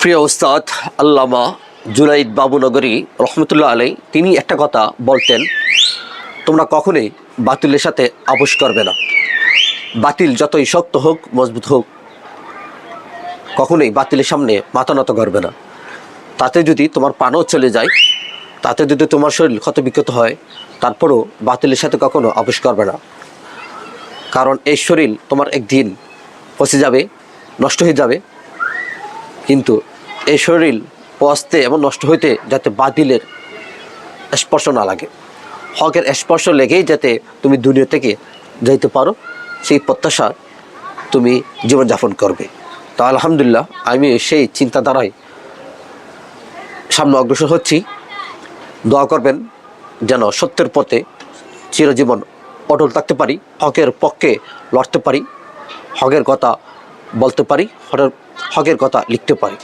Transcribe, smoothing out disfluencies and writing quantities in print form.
প্রিয় উস্তাদ আল্লামা জুনাইদ বাবুনগরী রহমতুল্লাহ আলাই তিনি একটা কথা বলতেন, তোমরা কখনোই বাতিলের সাথে আপোষ করবে না। বাতিল যতই শক্ত হোক মজবুত হোক, কখনোই বাতিলের সামনে মাথা নত করবে না। তাতে যদি তোমার প্রাণও চলে যায়, তাতে যদি তোমার শরীর ক্ষতবিক্ষত হয়, তারপরও বাতিলের সাথে কখনো আপোষ করবে না। কারণ এই শরীর তোমার একদিন পচে যাবে, নষ্ট হয়ে যাবে, কিন্তু এই শরীর পচতে এবং নষ্ট হইতে যাতে বাতিলের স্পর্শ না লাগে, হকের স্পর্শ লেগেই যাতে তুমি দুনিয়া থেকে যাইতে পারো, সেই প্রত্যাশা তুমি জীবনযাপন করবে। তো আলহামদুলিল্লাহ আমি সেই চিন্তাধারায় সামনে অগ্রসর হচ্ছি। দোয়া করবেন যেন সত্যের পথে চিরজীবন অটল থাকতে পারি, হকের পক্ষে লড়তে পারি, হকের কথা বলতে পারি, হকের কথা লিখতে পারি।